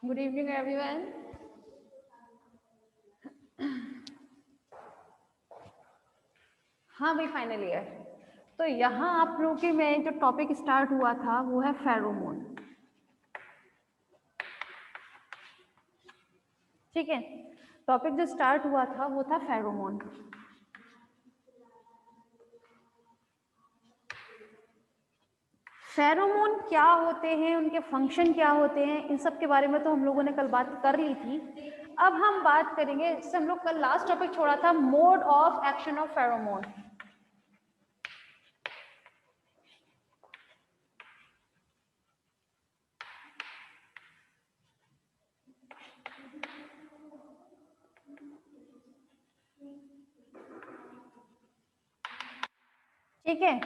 Good evening everyone. हाँ भाई, final year. तो यहाँ आप लोगों के में जो टॉपिक स्टार्ट हुआ था वो है फेरोमोन। ठीक है, टॉपिक जो स्टार्ट हुआ था वो था फेरोमोन। फेरोमोन क्या होते हैं, उनके फंक्शन क्या होते हैं, इन सब के बारे में तो हम लोगों ने कल बात कर ली थी। अब हम बात करेंगे, जैसे हम लोग कल लास्ट टॉपिक छोड़ा था, mode of action of pheromone. ठीक है,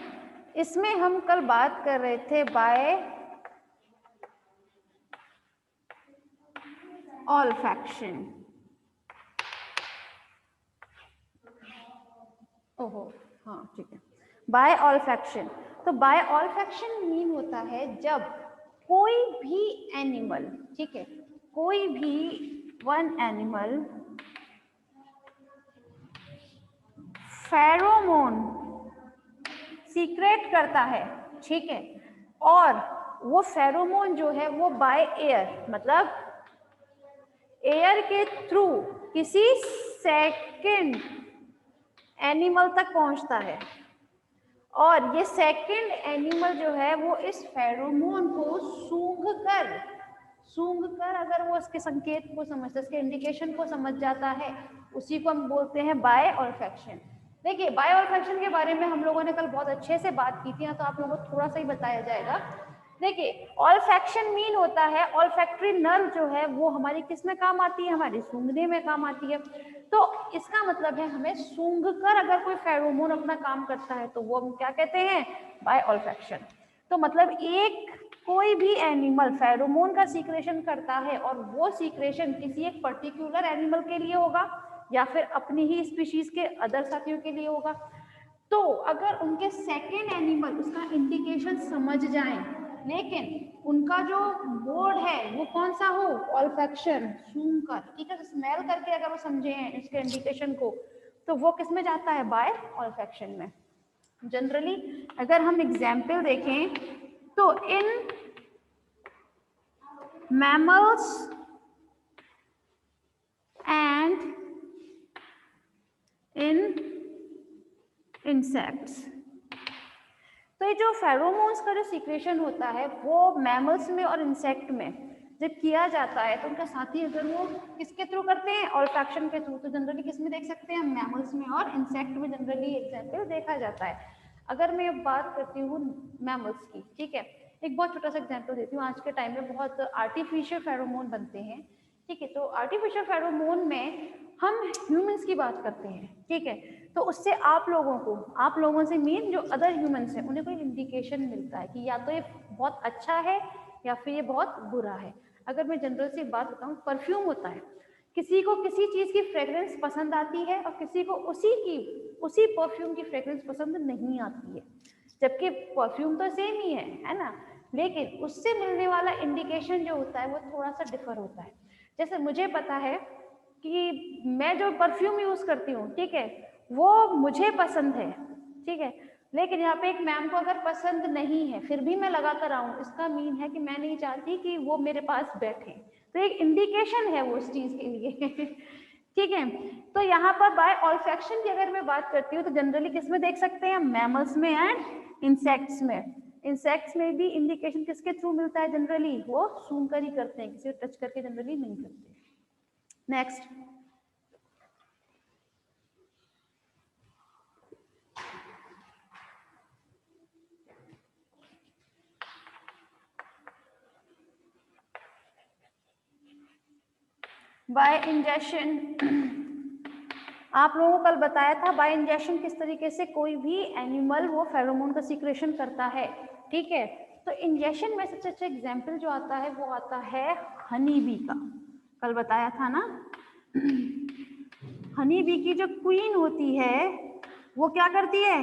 इसमें हम कल बात कर रहे थे बाय ऑल्फैक्शन। ओहो हाँ ठीक है, बाय ऑल्फैक्शन। तो बाय ऑल्फैक्शन मीन होता है जब कोई भी एनिमल, ठीक है, कोई भी वन एनिमल फेरोमोन सीक्रेट करता है, ठीक है, और वो फेरोमोन जो है वो बाय एयर, मतलब एयर के थ्रू किसी सेकंड एनिमल तक पहुंचता है, और ये सेकंड एनिमल जो है वो इस फेरोमोन को सूंघ कर अगर वो उसके संकेत को समझता है, उसके इंडिकेशन को समझ जाता है, उसी को हम बोलते हैं बाय ऑल्फैक्शन। देखिए, बाय ऑल्फैक्शन के बारे में हम लोगों ने कल बहुत अच्छे से बात की थी ना, तो आप लोगों को थोड़ा सा ही बताया जाएगा। देखिए, ऑल्फैक्शन मीन होता है, ऑल्फैक्टरी नर्व जो है वो हमारी किस में काम आती है, हमारी सूंघने में काम आती है। तो इसका मतलब है हमें सूंघ कर अगर कोई फेरोमोन अपना काम करता है तो वो हम क्या कहते हैं, बाय ऑल्फैक्शन। तो मतलब एक कोई भी एनिमल फेरोमोन का सीक्रेशन करता है और वो सीक्रेशन किसी एक पर्टिकुलर एनिमल के लिए होगा या फिर अपनी ही स्पीशीज के अदर साथियों के लिए होगा। तो अगर उनके सेकेंड एनिमल उसका इंडिकेशन समझ जाए, लेकिन उनका जो मोड है वो कौन सा हो, ऑल्फैक्शन, सूंघ कर, ठीक है, स्मेल करके अगर वो समझे हैं इसके इंडिकेशन को, तो वो किस में जाता है, बाय ऑल्फैक्शन में। जनरली अगर हम एग्जाम्पल देखें तो in mammals and in insects, तो ये जो फेरोमोन्स का जो सीक्रेशन होता है वो मैमल्स में और इंसेक्ट में जब किया जाता है तो उनका साथी अगर वो किसके थ्रू करते हैं, ऑल्फैक्शन के थ्रू, तो जनरली किस में देख सकते हैं, मैमल्स में और इंसेक्ट में जनरली एग्जाम्पल देखा जाता है। अगर मैं बात करती हूँ मैमल्स की, ठीक है, एक बहुत छोटा सा एग्जाम्पल देती हूँ। आज के टाइम में बहुत आर्टिफिशियल फेरोमोन बनते हैं, ठीक है, तो आर्टिफिशियल फेरोमोन में हम ह्यूमंस की बात करते हैं, ठीक है, तो उससे आप लोगों से मीन जो अदर ह्यूमंस हैं उन्हें कोई इंडिकेशन मिलता है कि या तो ये बहुत अच्छा है या फिर ये बहुत बुरा है। अगर मैं जनरल से बात बताऊं, परफ्यूम होता है, किसी को किसी चीज की फ्रेग्रेंस पसंद आती है और किसी को उसी परफ्यूम की फ्रेग्रेंस पसंद नहीं आती है, जबकि परफ्यूम तो सेम ही है ना, लेकिन उससे मिलने वाला इंडिकेशन जो होता है वो थोड़ा सा डिफर होता है। जैसे मुझे पता है कि मैं जो परफ्यूम यूज करती हूँ, ठीक है, वो मुझे पसंद है, ठीक है, लेकिन यहाँ पे एक मैम को अगर पसंद नहीं है फिर भी मैं लगा कर आऊँ, इसका मीन है कि मैं नहीं चाहती कि वो मेरे पास बैठे, तो एक इंडिकेशन है वो उस चीज के लिए ठीक है। तो यहाँ पर बाय ऑल्फैक्शन की अगर मैं बात करती हूँ तो जनरली किस में देख सकते हैं, मैमल्स में एंड इंसेक्ट्स में। इंसेक्ट्स में भी इंडिकेशन किसके थ्रू मिलता है, जनरली वो सूंघ कर ही करते हैं, किसी को टच करके जनरली नहीं करते। Next, bye injection. आप लोगों को कल बताया था बाय इंजेक्शन किस तरीके से कोई भी एनिमल वो फेरोमोन का सीक्रेशन करता है, ठीक है। तो इंजेक्शन में सबसे अच्छा एग्जांपल जो आता है वो आता है हनी बी का, कल बताया था ना हनी बी की जो क्वीन होती है वो क्या करती है,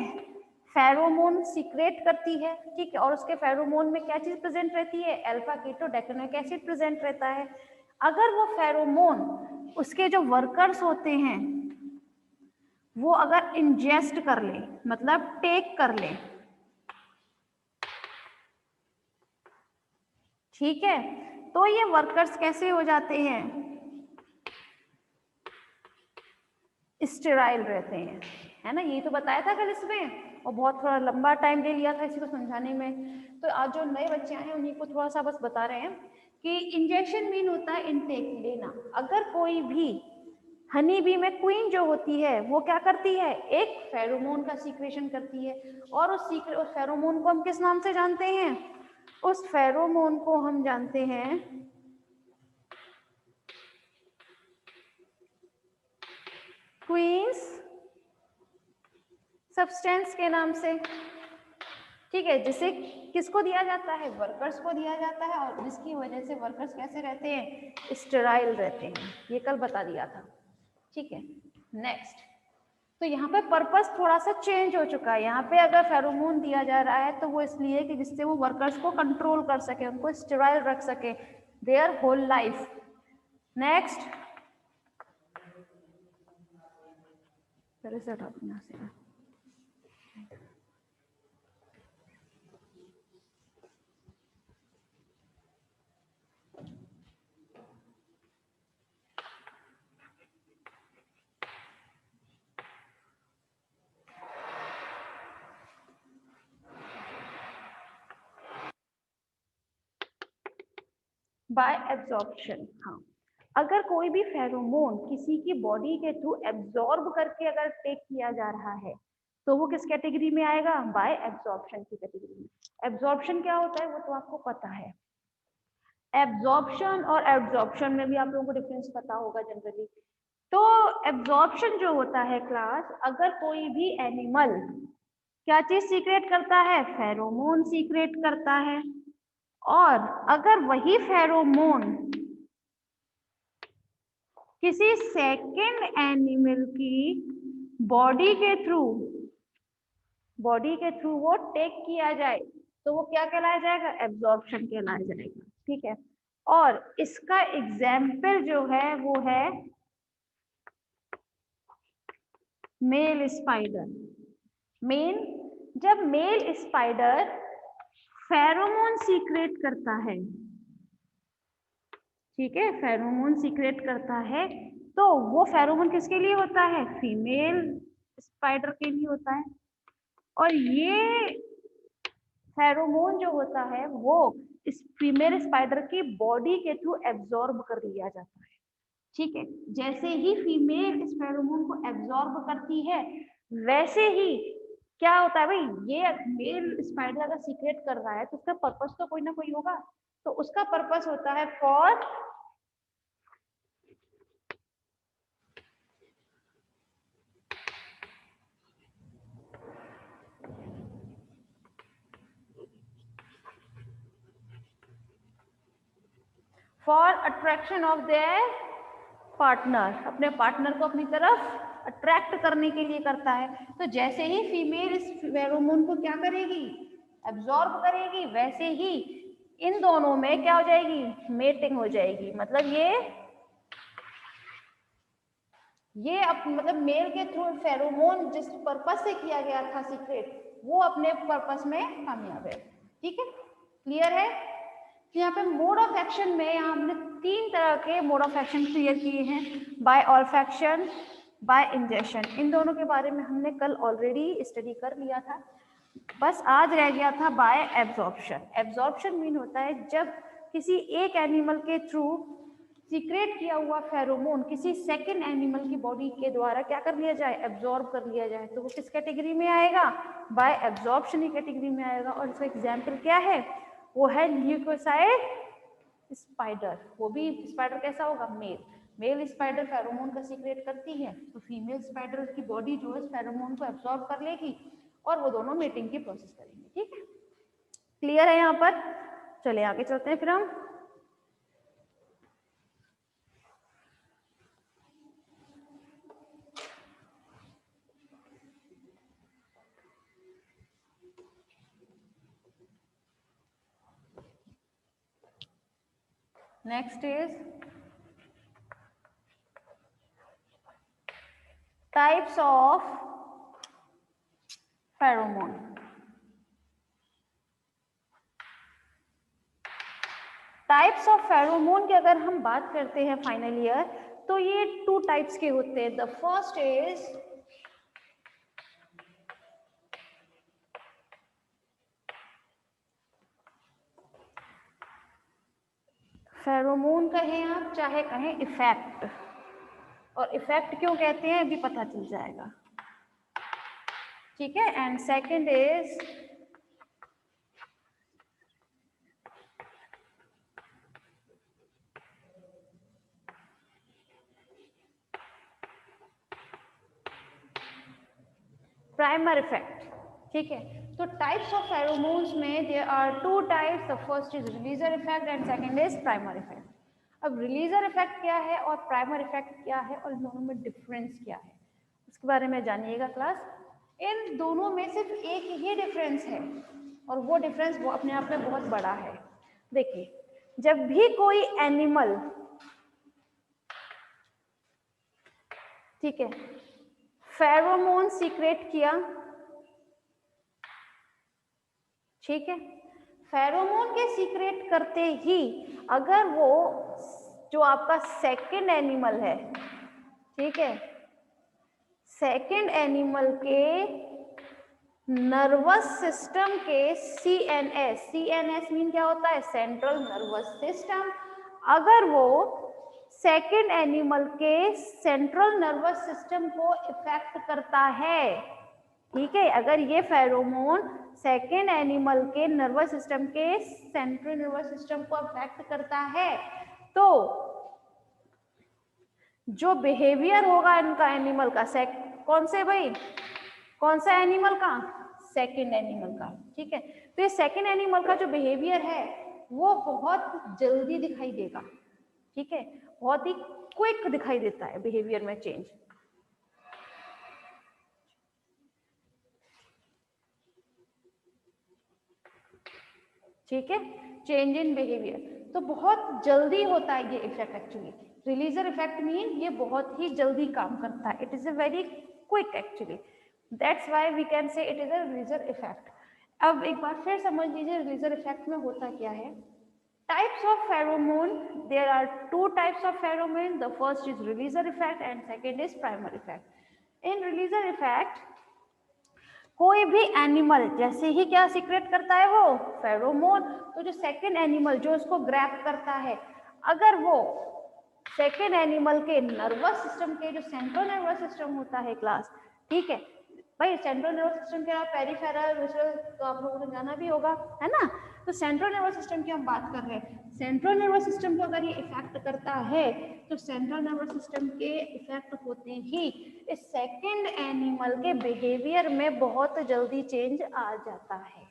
फेरोमोन सीक्रेट करती है, ठीक है, और उसके फेरोमोन में क्या चीज प्रेजेंट रहती है, अल्फा कीटोडेक्anoic एसिड प्रेजेंट रहता है। अगर वो फेरोमोन उसके जो वर्कर्स होते हैं वो अगर इंजेस्ट कर ले, मतलब टेक कर ले, ठीक है, तो ये वर्कर्स कैसे हो जाते हैं, स्टेराइल रहते हैं, है ना। ये तो बताया था कल इसमें, और बहुत थोड़ा लंबा टाइम ले लिया था इसी को समझाने में। तो आज जो नए बच्चे आए हैं उन्हीं को थोड़ा सा बस बता रहे हैं कि इंजेक्शन मीन होता है इनटेक, लेना। अगर कोई भी हनी बी में क्वीन जो होती है वो क्या करती है, एक फेरोमोन का सीक्रेशन करती है, और उस फेरोमोन को हम किस नाम से जानते हैं, उस फेरोमोन को हम जानते हैं क्वींस सब्सटेंस के नाम से, ठीक है, जिसे किसको दिया जाता है, वर्कर्स को दिया जाता है, और जिसकी वजह से वर्कर्स कैसे रहते हैं, स्टेराइल रहते हैं। ये कल बता दिया था, ठीक है। नेक्स्ट, तो यहाँ पे पर्पस थोड़ा सा चेंज हो चुका है। यहाँ पे अगर फेरोमोन दिया जा रहा है तो वो इसलिए कि जिससे वो वर्कर्स को कंट्रोल कर सके, उनको स्टेराइल रख सके देयर होल लाइफ। नेक्स्ट, से हटा दूं यहाँ से। बाय एब्जॉर्प्शन, हाँ, अगर कोई भी फेरोमोन किसी की बॉडी के थ्रू एब्जॉर्ब करके अगर टेक किया जा रहा है तो वो किस कैटेगरी में आएगा, बाय एब्जॉर्प्शन की कैटेगरी में। एब्जॉर्प्शन क्या होता है वो तो आपको पता है, एब्जॉर्प्शन और एब्जॉर्प्शन में भी आप लोगों को डिफरेंस पता होगा जनरली। तो एब्जॉर्प्शन जो होता है क्लास, अगर कोई भी एनिमल क्या चीज सीक्रेट करता है, फेरोमोन सीक्रेट करता है, और अगर वही फेरोमोन किसी सेकंड एनिमल की बॉडी के थ्रू वो टेक किया जाए तो वो क्या कहलाया जाएगा, एब्जॉर्प्शन कहलाया जाएगा, ठीक है। और इसका एग्जाम्पल जो है वो है मेल स्पाइडर। जब मेल स्पाइडर फेरोमोन सीक्रेट करता है, ठीक है, फेरोमोन सीक्रेट करता है, तो वो फेरोमोन किसके लिए होता है, फीमेल स्पाइडर के लिए होता है, और ये फेरोमोन जो होता है वो इस फीमेल स्पाइडर की बॉडी के थ्रू एब्जॉर्ब कर लिया जाता है, ठीक है। जैसे ही फीमेल इस फेरोमोन को एब्जॉर्ब करती है वैसे ही क्या होता है भाई, ये मेल स्पाइडर अगर सीक्रेट कर रहा है तो उसका पर्पस तो कोई ना कोई होगा, तो उसका पर्पस होता है for attraction of their partner, अपने पार्टनर को अपनी तरफ अट्रैक्ट करने के लिए करता है। तो जैसे ही फीमेल इस फेरोमोन को क्या करेगी, एब्जॉर्ब करेगी, वैसे ही इन दोनों में क्या हो जाएगी, मेटिंग हो जाएगी। मतलब ये मतलब मेल के थ्रू फेरोमोन जिस पर्पस से किया गया था सीक्रेट, वो अपने पर्पस में कामयाब है, ठीक है, क्लियर है। तो यहाँ पे मोड ऑफ एक्शन में यहाँ हमने 3 तरह के मोड ऑफ एक्शन क्लियर किए हैं, बाय ऑल्फैक्शन, बाय इंजेक्शन। इन दोनों के बारे में हमने कल ऑलरेडी स्टडी कर लिया था, बस आज रह गया था बाय एब्जॉर्प्शन। एब्जॉर्प्शन मीन होता है जब किसी एक एनिमल के थ्रू सीक्रेट किया हुआ फेरोमोन किसी सेकंड एनिमल की बॉडी के द्वारा क्या कर लिया जाए, एब्जॉर्ब कर लिया जाए, तो वो किस कैटेगरी में आएगा, बाय एब्जॉर्प्शन की कैटेगरी में आएगा। और इसका एग्जाम्पल क्या है, वो है ल्यूकोसाइड स्पाइडर। वो भी स्पाइडर कैसा होगा, मेल स्पाइडर फेरोमोन का सीक्रेट करती है, तो फीमेल स्पाइडर की बॉडी जो है फेरोमोन को एब्जॉर्ब कर लेगी और वो दोनों मेटिंग की प्रोसेस करेंगे, ठीक है, क्लियर है यहाँ पर। चले आगे चलते हैं फिर हम। Next is types of pheromone. Types of pheromone की अगर हम बात करते हैं फाइनल ईयर, तो ये 2 टाइप्स के होते हैं। द फर्स्ट इज फेरोमोन कहें आप चाहे कहें इफेक्ट, और इफेक्ट क्यों कहते हैं अभी पता चल जाएगा, ठीक है। And second is primer effect, ठीक है। तो टाइप्स ऑफ फेरोमोन्स में there are 2 types. The first is releaser effect and second is primer effect. अब रिलीजर इफेक्ट क्या है और प्राइमर इफेक्ट क्या है और इन दोनों में डिफरेंस क्या है, उसके बारे में जानिएगा क्लास। इन दोनों में सिर्फ एक ही डिफरेंस है और वो डिफरेंस वो अपने आप में बहुत बड़ा है। देखिए, जब भी कोई एनिमल, ठीक है, फेरोमोन सीक्रेट किया, ठीक है, फेरोमोन के सीक्रेट करते ही अगर वो जो आपका सेकंड एनिमल है, ठीक है, सेकंड एनिमल के नर्वस सिस्टम के CNS मीन क्या होता है, सेंट्रल नर्वस सिस्टम, अगर वो सेकंड एनिमल के सेंट्रल नर्वस सिस्टम को इफेक्ट करता है, ठीक है, अगर ये फेरोमोन सेकेंड एनिमल के नर्वस सिस्टम के सेंट्रल नर्वस सिस्टम को अफेक्ट करता है, तो जो बिहेवियर होगा इनका एनिमल का, कौन से भाई, कौन सा एनिमल का, सेकेंड एनिमल का, ठीक है। तो ये सेकेंड एनिमल का जो बिहेवियर है वो बहुत जल्दी दिखाई देगा, ठीक है, बहुत ही क्विक दिखाई देता है बिहेवियर में चेंज, ठीक है, चेंज इन बिहेवियर, तो बहुत जल्दी होता है ये effect actually. Releaser effect mean ये बहुत ही जल्दी काम करता है, it is a very quick actually, that's why we can say it is a releaser effect. अब एक बार फिर समझ लीजिए रिलीजर इफेक्ट में होता क्या है। Types of pheromone, there are 2 types of pheromone, the first is releaser effect and second is primer effect. In releaser effect कोई भी एनिमल जैसे ही क्या सीक्रेट करता है वो फेरोमोन, तो जो सेकेंड एनिमल जो उसको ग्रैब करता है, अगर वो सेकेंड एनिमल के नर्वस सिस्टम के जो सेंट्रल नर्वस सिस्टम होता है क्लास, ठीक है भाई, सेंट्रल नर्वस सिस्टम के अलावा पेरिफेरल विजुअल तो आप लोगों ने जाना भी होगा, है ना। तो सेंट्रल नर्वस सिस्टम की हम बात कर रहे हैं, सेंट्रल नर्वस सिस्टम को अगर ये इफेक्ट करता है तो सेंट्रल नर्वस सिस्टम के इफेक्ट होते ही इस सेकंड एनिमल के बिहेवियर में बहुत जल्दी चेंज आ जाता है,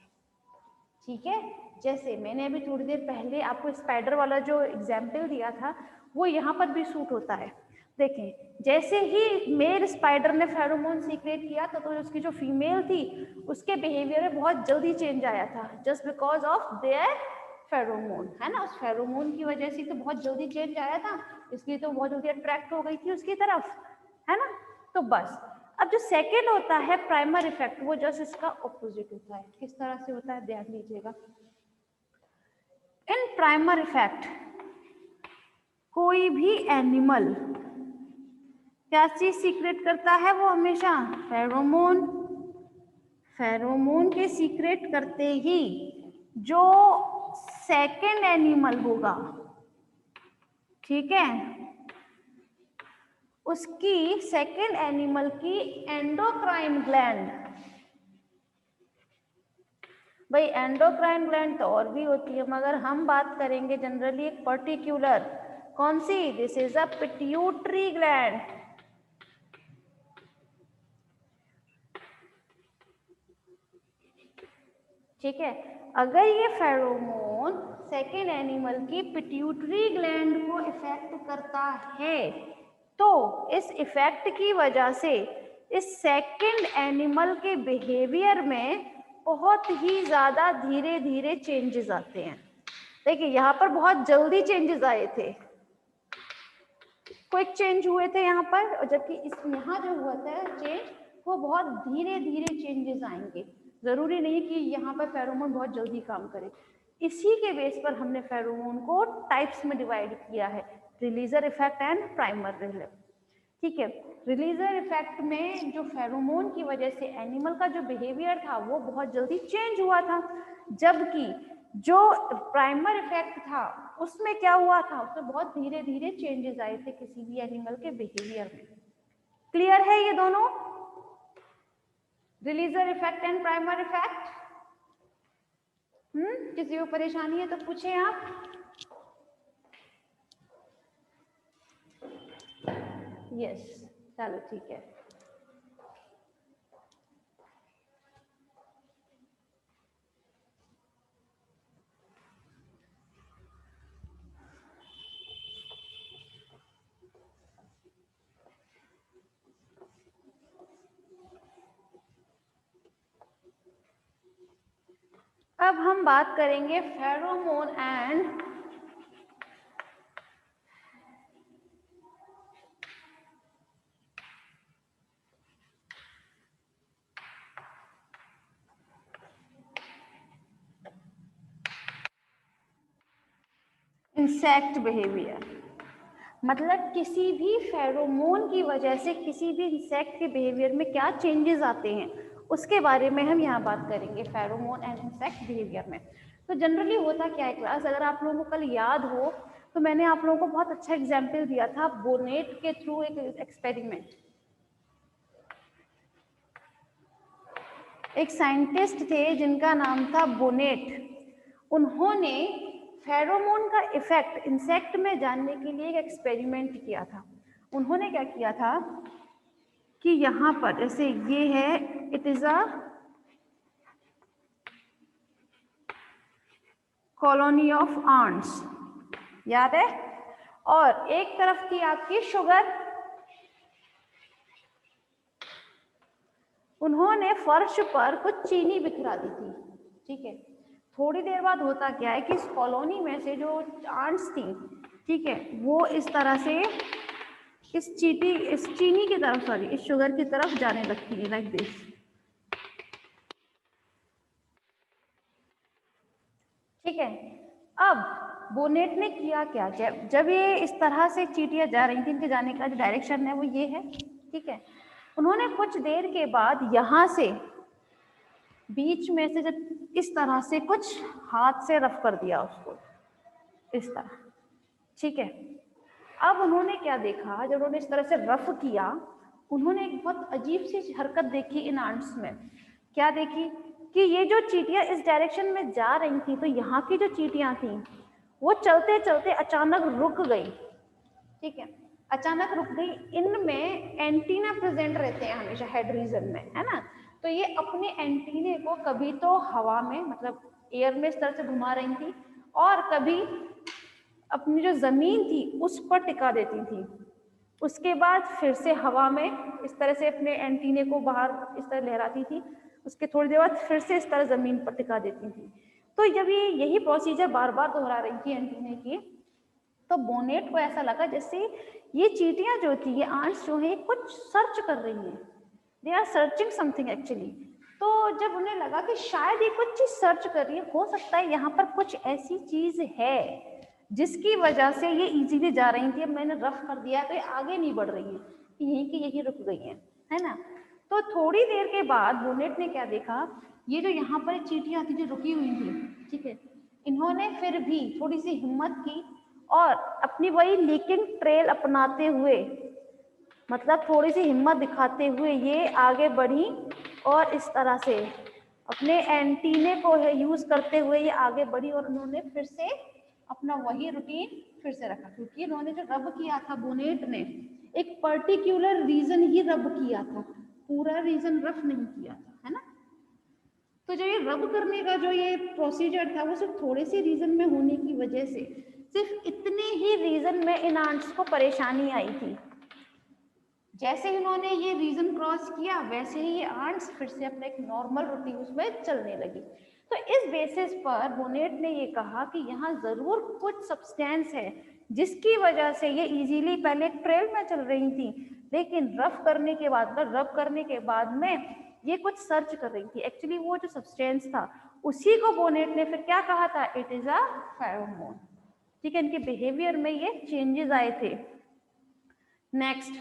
ठीक है। जैसे मैंने अभी थोड़ी देर पहले आपको स्पाइडर वाला जो एग्जाम्पल दिया था वो यहाँ पर भी सूट होता है। देखें, जैसे ही मेल स्पाइडर ने फेरोमोन सीक्रेट किया तो उसकी जो फीमेल थी उसके बिहेवियर में बहुत जल्दी चेंज आया था, just because of their pheromone, है ना। उस फेरोमोन की वजह से तो बहुत जल्दी चेंज आया था, इसलिए तो बहुत जल्दी अट्रैक्ट हो गई थी उसकी तरफ, है ना। तो बस अब जो सेकेंड होता है प्राइमर इफेक्ट, वो जस्ट इसका ऑपोजिट होता है। किस तरह से होता है ध्यान दीजिएगा। इन प्राइमर इफेक्ट कोई भी एनिमल क्या चीज सीक्रेट करता है, वो हमेशा फेरोमोन। फेरोमोन के सीक्रेट करते ही जो सेकेंड एनिमल होगा, ठीक है, उसकी सेकेंड एनिमल की एंडोक्राइन ग्लैंड, भाई एंडोक्राइन ग्लैंड तो और भी होती है मगर हम बात करेंगे जनरली एक पर्टिकुलर, कौन सी, this is a pituitary gland, ठीक है। अगर ये फेरोमोन सेकेंड एनिमल की पिट्यूटरी ग्लैंड को इफेक्ट करता है तो इस इफेक्ट की वजह से इस सेकेंड एनिमल के बिहेवियर में बहुत ही ज्यादा धीरे धीरे चेंजेस आते हैं। देखिए यहाँ पर बहुत जल्दी चेंजेस आए थे, क्विक चेंज हुए थे यहाँ पर, और जबकि इस यहाँ जो हुआ था चेंज वो बहुत धीरे धीरे चेंजेस आएंगे। जरूरी नहीं कि यहाँ पर फेरोमोन बहुत जल्दी काम करे। इसी के बेस पर हमने फेरोमोन को टाइप्स में डिवाइड किया है, रिलीजर इफेक्ट एंड प्राइमर रिलीफ। ठीक है, रिलीजर इफेक्ट में जो फेरोमोन की वजह से एनिमल का जो बिहेवियर था वो बहुत जल्दी चेंज हुआ था, जबकि जो प्राइमर इफेक्ट था उसमें क्या हुआ था, उसमें बहुत धीरे धीरे चेंजेस आए थे किसी भी एनिमल के बिहेवियर में। क्लियर है ये दोनों, रिलीजर इफेक्ट एंड प्राइमर इफेक्ट? किसी को परेशानी है तो पूछें आप। यस, चलो ठीक है। अब हम बात करेंगे फेरोमोन एंड इंसेक्ट बिहेवियर। मतलब किसी भी फेरोमोन की वजह से किसी भी इंसेक्ट के बिहेवियर में क्या चेंजेस आते हैं उसके बारे में हम यहाँ बात करेंगे, फेरोमोन एंड इंसेक्ट बिहेवियर में। तो जनरली होता क्या है क्लास, अगर आप लोगों को कल याद हो तो मैंने आप लोगों को बहुत अच्छा एग्जाम्पल दिया था बोनेट के थ्रू एक एक्सपेरिमेंट। एक साइंटिस्ट थे जिनका नाम था बोनेट, उन्होंने फेरोमोन का इफेक्ट इंसेक्ट में जानने के लिए एक एक्सपेरिमेंट किया था। उन्होंने क्या किया था कि यहाँ पर जैसे ये है, it is a colony of ants, याद है, और एक तरफ थी आपकी शुगर। उन्होंने फर्श पर कुछ चीनी बिखरा दी थी, ठीक है। थोड़ी देर बाद होता क्या है कि इस कॉलोनी में से जो आंट्स थी, ठीक है, वो इस तरह से इस चीनी की तरफ, सॉरी इस शुगर की तरफ जाने लगती है, लाइक दिस। ठीक है, अब बोनेट ने किया क्या, जब ये इस तरह से चींटियां जा रही थी, इनके जाने का जो डायरेक्शन है वो ये है, ठीक है। उन्होंने कुछ देर के बाद यहाँ से बीच में से जब इस तरह से कुछ हाथ से रफ कर दिया उसको इस तरह, ठीक है। अब उन्होंने क्या देखा, जब उन्होंने इस तरह से रफ किया, उन्होंने एक बहुत अजीब सी हरकत देखी इन आंट्स में। क्या देखी कि ये जो चींटियां इस डायरेक्शन में जा रही थी, तो यहाँ की जो चींटियां थी वो चलते चलते अचानक रुक गई, ठीक है, अचानक रुक गई। इनमें एंटीना प्रेजेंट रहते हैं हमेशा हेड रीजन में, है ना। तो ये अपने एंटीने को कभी तो हवा में, मतलब एयर में इस तरह से घुमा रही थी, और कभी अपनी जो जमीन थी उस पर टिका देती थी। उसके बाद फिर से हवा में इस तरह से अपने एंटीने को बाहर इस तरह लहराती थी, उसके थोड़ी देर बाद फिर से इस तरह जमीन पर टिका देती थी। तो जब ये यही प्रोसीजर बार बार दोहरा रही थी एंटीने की, तो बोनेट को ऐसा लगा जैसे ये चींटियां जो थी, ये आंट्स जो है कुछ सर्च कर रही हैं, they are searching something actually. तो जब उन्हें लगा कि शायद ये कुछ चीज सर्च कर रही है, हो सकता है यहाँ पर कुछ ऐसी चीज है जिसकी वजह से ये इजीली जा रही थी, अब मैंने रफ कर दिया तो ये आगे नहीं बढ़ रही है, यहीं की यहीं रुक गई है ना। तो थोड़ी देर के बाद बोनेट ने क्या देखा, ये जो यहाँ पर चींटियां थी जो रुकी हुई थी, ठीक है, इन्होंने फिर भी थोड़ी सी हिम्मत की और अपनी वही लीकिंग ट्रेल अपनाते हुए, मतलब थोड़ी सी हिम्मत दिखाते हुए ये आगे बढ़ी और इस तरह से अपने एंटीने को यूज करते हुए ये आगे बढ़ी, और उन्होंने फिर से अपना वही रूटीन फिर से रखा, क्योंकि इन्होंने जो रब किया था बोनेट ने, एक पर्टिकुलर रीजन ही रब किया था, पूरा रीजन रफ नहीं किया था, है ना। तो जो ये रब करने का जो ये प्रोसीजर था वो सिर्फ थोड़े से रीजन में होने की वजह से, सिर्फ इतने ही रीजन में इन आंट्स को परेशानी आई थी। जैसे ही उन्होंने ये रीजन क्रॉस किया, वैसे ही ये आंट्स फिर से अपने एक नॉर्मल रूटीन में चलने लगी। तो इस बेसिस पर बोनेट ने ये कहा कि यहाँ जरूर कुछ सब्सटेंस है जिसकी वजह से ये इजीली पहले एक ट्रेल में चल रही थी, लेकिन रफ करने के बाद में ये कुछ सर्च कर रही थी। एक्चुअली वो जो सब्सटेंस था उसी को बोनेट ने फिर क्या कहा था, इट इज अ फेरोमोन। ठीक है, इनके बिहेवियर में ये चेंजेस आए थे। नेक्स्ट,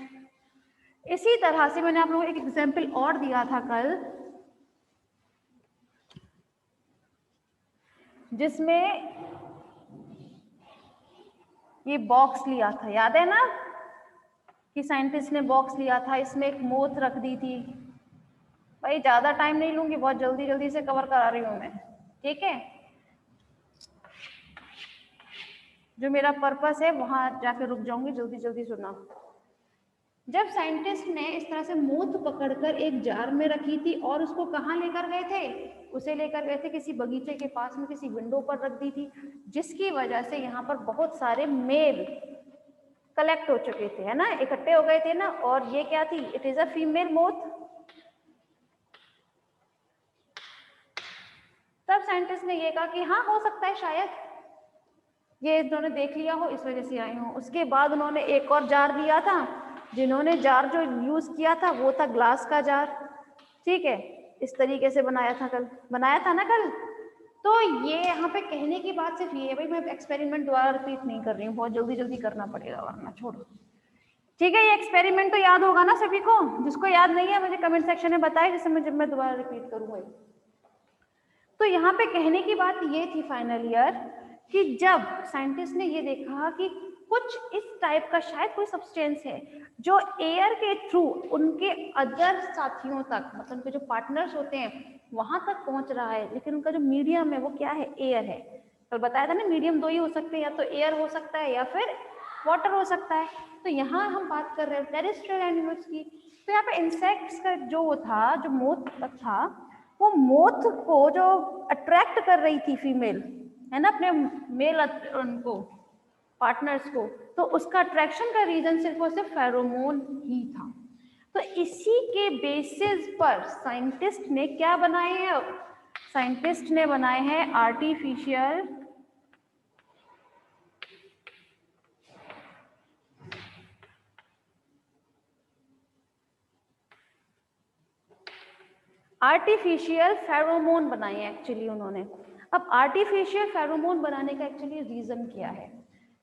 इसी तरह से मैंने आप लोगों को एक एग्जाम्पल और दिया था कल, जिसमें ये बॉक्स लिया था, याद है ना कि साइंटिस्ट ने बॉक्स लिया था, इसमें एक मोथ रख दी थी। भाई ज्यादा टाइम नहीं लूंगी, बहुत जल्दी जल्दी से कवर करा रही हूं मैं, ठीक है। जो मेरा पर्पस है वहां जाके रुक जाऊंगी, जल्दी जल्दी सुना। जब साइंटिस्ट ने इस तरह से मोथ पकड़कर एक जार में रखी थी और उसको कहाँ लेकर गए थे, उसे लेकर गए थे किसी बगीचे के पास में, किसी विंडो पर रख दी थी, जिसकी वजह से यहाँ पर बहुत सारे मेल कलेक्ट हो चुके थे, है ना, इकट्ठे हो गए थे ना। और ये क्या थी, it is a female moth. तब साइंटिस्ट ने ये कहा कि हाँ हो सकता है शायद ये इन्होंने देख लिया हो, इस वजह से आई हो। उसके बाद उन्होंने एक और जार दिया था, जिन्होंने जार जो यूज किया था वो था ग्लास का जार, ठीक है, इस तरीके से बनाया था ना कल। तो ये यहाँ पे कहने की बात सिर्फ ये है, भाई मैं एक्सपेरिमेंट दोबारा रिपीट नहीं कर रही हूँ, बहुत जल्दी जल्दी करना पड़ेगा वरना छोड़ो, ठीक है। ये एक्सपेरिमेंट तो याद होगा ना सभी को, जिसको याद नहीं है मुझे कमेंट सेक्शन में बताए, जैसे मैं दोबारा रिपीट करूंगा। तो यहाँ पे कहने की बात ये थी फाइनल ईयर कि जब साइंटिस्ट ने ये देखा कि कुछ इस टाइप का शायद कोई सब्सटेंस है जो एयर के थ्रू उनके अदर साथियों तक, मतलब उनके जो पार्टनर्स होते हैं वहां तक पहुंच रहा है, लेकिन उनका जो मीडियम है वो क्या है, एयर है। तो बताया था ना मीडियम दो ही हो सकते हैं, या तो एयर हो सकता है या फिर वाटर हो सकता है। तो यहाँ हम बात कर रहे हैं टेरेस्ट्रियल एनिमल्स की। तो यहाँ पे इंसेक्ट्स का जो था, जो मोथ तक था, वो मोथ को जो अट्रैक्ट कर रही थी फीमेल, है ना, अपने मेल उनको पार्टनर्स को, तो उसका अट्रैक्शन का रीजन सिर्फ और सिर्फ फेरोमोन ही था। तो इसी के बेसिस पर साइंटिस्ट ने क्या बनाए हैं, साइंटिस्ट ने बनाए हैं आर्टिफिशियल फेरोमोन बनाए हैं एक्चुअली उन्होंने। अब आर्टिफिशियल फेरोमोन बनाने का एक्चुअली रीजन क्या है,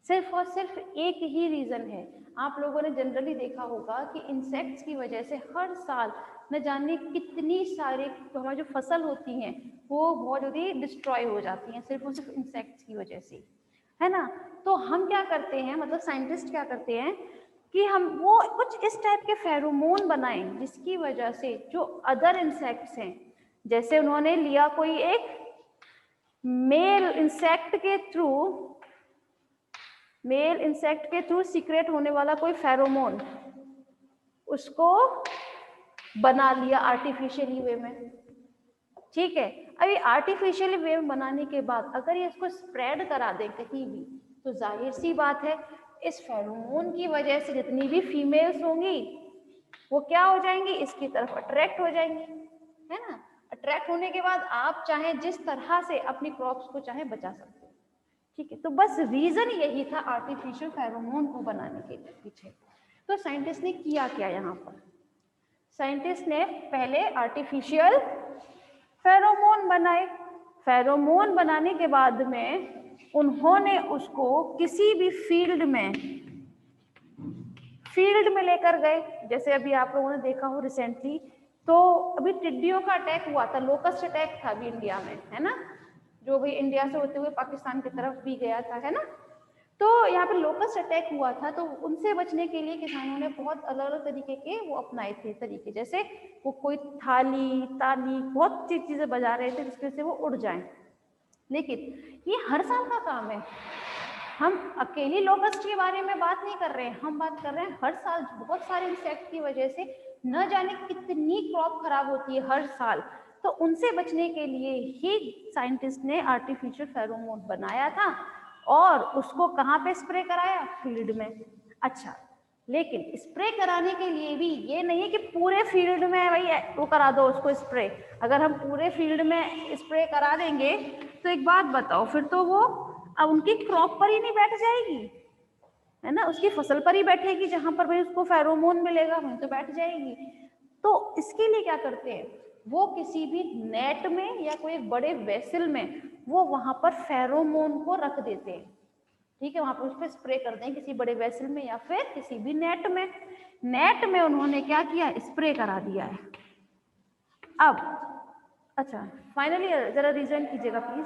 सिर्फ और सिर्फ एक ही रीजन है। आप लोगों ने जनरली देखा होगा कि इंसेक्ट्स की वजह से हर साल न जाने कितनी सारे हमारी जो फसल होती हैं वो बहुत जल्दी डिस्ट्रॉय हो जाती हैं, सिर्फ और सिर्फ इंसेक्ट्स की वजह से, है ना। तो हम क्या करते हैं, मतलब साइंटिस्ट क्या करते हैं कि हम वो कुछ इस टाइप के फेरोमोन बनाएं जिसकी वजह से जो अदर इंसेक्ट्स हैं, जैसे उन्होंने लिया कोई एक मेल इंसेक्ट के थ्रू सीक्रेट होने वाला कोई फेरोमोन, उसको बना लिया आर्टिफिशियली वे में, ठीक है। अभी आर्टिफिशियली वे में बनाने के बाद अगर ये इसको स्प्रेड करा दें कहीं भी, तो जाहिर सी बात है इस फेरोमोन की वजह से जितनी भी फीमेल्स होंगी वो क्या हो जाएंगी, इसकी तरफ अट्रैक्ट हो जाएंगी, है ना। अट्रैक्ट होने के बाद आप चाहे जिस तरह से अपनी क्रॉप्स को चाहे बचा सकते हो, ठीक है। तो बस रीजन यही था आर्टिफिशियल फेरोमोन को बनाने के पीछे। तो साइंटिस्ट ने किया क्या, यहाँ पर साइंटिस्ट ने पहले आर्टिफिशियल फेरोमोन बनाए। फेरोमोन बनाने के बाद में उन्होंने उसको किसी भी फील्ड में लेकर गए, जैसे अभी आप लोगों ने देखा हो रिसेंटली, तो अभी टिड्डियों का अटैक हुआ था, लोकस्ट अटैक था अभी इंडिया में, है ना, जो भी इंडिया से होते हुए पाकिस्तान की तरफ भी गया था, है ना। तो यहाँ पे लोकस्ट अटैक हुआ था, तो उनसे बचने के लिए किसानों ने बहुत अलग अलग तरीके के वो अपनाए थे तरीके, जैसे वो कोई थाली ताली बहुत सी चीजें बजा रहे थे जिसकी वजह से वो उड़ जाएं। लेकिन ये हर साल का काम है, हम अकेली लोकस्ट के बारे में बात नहीं कर रहे हैं, हम बात कर रहे हैं हर साल बहुत सारे इंसेक्ट की वजह से न जाने कितनी क्रॉप खराब होती है हर साल। तो उनसे बचने के लिए ही साइंटिस्ट ने आर्टिफिशियल फेरोमोन बनाया था और उसको कहाँ पे स्प्रे कराया, फील्ड में। अच्छा, लेकिन स्प्रे कराने के लिए भी ये नहीं है कि पूरे फील्ड में भाई वो करा दो उसको स्प्रे। अगर हम पूरे फील्ड में स्प्रे करा देंगे तो एक बात बताओ, फिर तो वो अब उनकी क्रॉप पर ही नहीं बैठ जाएगी, है ना, उसकी फसल पर ही बैठेगी, जहां पर भाई उसको फेरोमोन मिलेगा वहीं तो बैठ जाएगी। तो इसके लिए क्या करते हैं, वो किसी भी नेट में या कोई एक बड़े वेसल में वो वहां पर फेरोमोन को रख देते हैं, ठीक है, वहां पर उस पर स्प्रे करते हैं किसी बड़े वेसल में या फिर किसी भी नेट में। नेट में उन्होंने क्या किया, स्प्रे करा दिया है। अब अच्छा फाइनली जरा रीजन कीजिएगा प्लीज।